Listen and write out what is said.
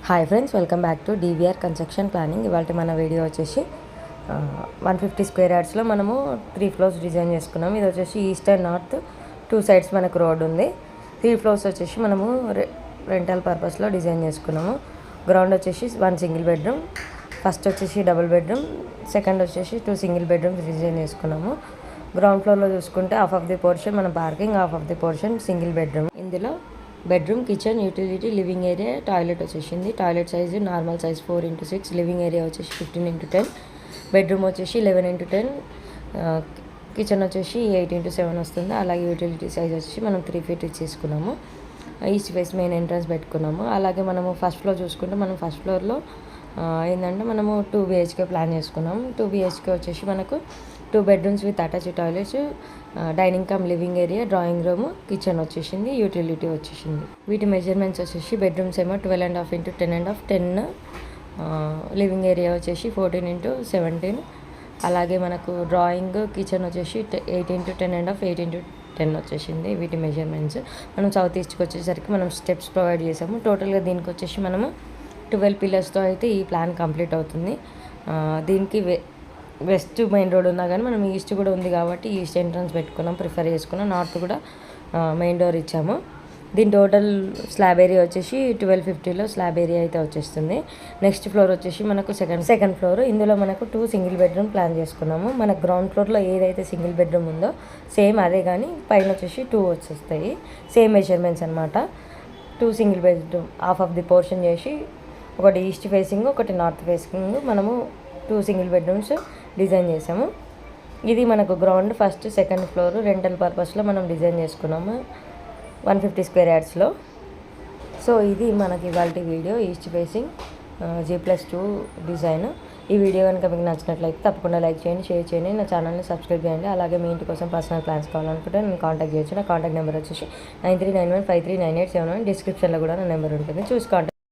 Hi friends, welcome back to DVR construction planning. ఇవాళ మన video వచ్చేసి 150 స్క్వేర్ యార్డ్స్లో మనము 3 ఫ్లోర్స్ డిజైన్ చేసుకున్నాము. ఇది వచ్చేసి ఈస్ట్ అండ్ నార్త్ 2 సైడ్స్ మనకు రోడ్ ఉంది. 3 ఫ్లోర్స్ వచ్చేసి మనము రెంటల్ పర్పస్లో డిజైన్ చేసుకున్నాము. గ్రౌండ్ వచ్చేసి 1 సింగిల్ బెడ్రూమ్, ఫస్ట్ వచ్చేసి డబుల్ బెడ్రూమ్, సెకండ్ వచ్చేసి 2 సింగిల్ బెడ్రూమ్స్ డిజైన్ చేసుకున్నాము. గ్రౌండ్ ఫ్లోర్లో చూసుకుంటే హాఫ్ ఆఫ్ ది పోర్షన్ మన parking, half of the portion single bedroom. ఇందులో bedroom, kitchen, utility, living area, toilet వచ్చేసింది. Toilet size normal size 4x6, living area వచ్చేసి 15x10, bedroom వచ్చేసి 11x10, kitchen వచ్చేసి 8x7 వస్తుంది. అలాగే యూటిలిటీ సైజ్ వచ్చేసి మనం 3 feet ఇచ్చేసుకున్నాము. ఈస్ట్ ఫేస్ మెయిన్ ఎంట్రన్స్ పెట్టుకున్నాము. అలాగే మనము ఫస్ట్ ఫ్లోర్ చూసుకుంటే మనం ఫస్ట్ ఫ్లోర్లో ఏంటంటే మనము 2 BHK ప్లాన్ చేసుకున్నాము. 2 BHK వచ్చేసి మనకు 2 bedrooms with attached toilets, dining come living area, drawing room, kitchen వచ్చేసింది, యూటిలిటీ వచ్చేసింది. వీటి మెజర్మెంట్స్ వచ్చేసి బెడ్రూమ్స్ ఏమో 12.5 x 10.5, 10, లివింగ్ ఏరియా వచ్చేసి 14 x 17, అలాగే మనకు డ్రాయింగ్ కిచెన్ వచ్చేసి 8 x 10.5, 8 x 10 వచ్చేసింది. వీటి మెజర్మెంట్స్ మనం సౌత్ ఈస్ట్కి వచ్చేసరికి మనం స్టెప్స్ ప్రొవైడ్ చేసాము. టోటల్గా దీనికి వచ్చేసి మనము 12 పిల్లర్స్తో అయితే ఈ ప్లాన్ కంప్లీట్ అవుతుంది. దీనికి వెస్ట్ మెయిన్ రోడ్ ఉన్నా కానీ మనం ఈస్ట్ కూడా ఉంది కాబట్టి ఈస్ట్ ఎంట్రన్స్ పెట్టుకున్నాం, ప్రిఫర్ చేసుకున్నాం. నార్త్ కూడా మెయిన్ డోర్ ఇచ్చాము. దీని టోటల్ స్లాబ్ ఏరియా వచ్చేసి 1250లో స్లాబ్ ఏరియా అయితే వచ్చేస్తుంది. నెక్స్ట్ ఫ్లోర్ వచ్చేసి మనకు సెకండ్ ఫ్లోర్. ఇందులో మనకు 2 సింగిల్ బెడ్రూమ్ ప్లాన్ చేసుకున్నాము. మన గ్రౌండ్ ఫ్లోర్లో ఏదైతే సింగిల్ బెడ్రూమ్ ఉందో సేమ్ అదే, కానీ పైన వచ్చేసి 2 వచ్చేస్తాయి. సేమ్ మెజర్మెంట్స్ అనమాట. 2 single bedroom half of the portion చేసి ఒకటి ఈస్ట్ ఫేసింగ్, ఒకటి నార్త్ ఫేసింగ్ మనము 2 సింగిల్ బెడ్రూమ్స్ డిజైన్ చేసాము. ఇది మనకు ground first second floor rental పర్పస్లో మనం డిజైన్ చేసుకున్నాము 150 స్క్వేర్ యార్డ్స్లో. సో ఇది మనకి ఇవాళ video east facing G+2 design. ఈ వీడియో కనుక మీకు నచ్చినట్లయితే తప్పకుండా లైక్ చేయండి, షేర్ చేయండి, నా ఛానల్ని సబ్స్క్రైబ్ చేయండి. అలాగే మీ ఇంటి కోసం పర్సనల్ ప్లాన్స్ కావాలనుకుంటే నేను కాంటాక్ట్ చేయొచ్చు. నా కాంటాక్ట్ నెంబర్ వచ్చేసి 9391539871. డిస్క్రిప్షన్లో కూడా నా నెంబర్ ఉంటుంది, చూసి కాంటాక్ట్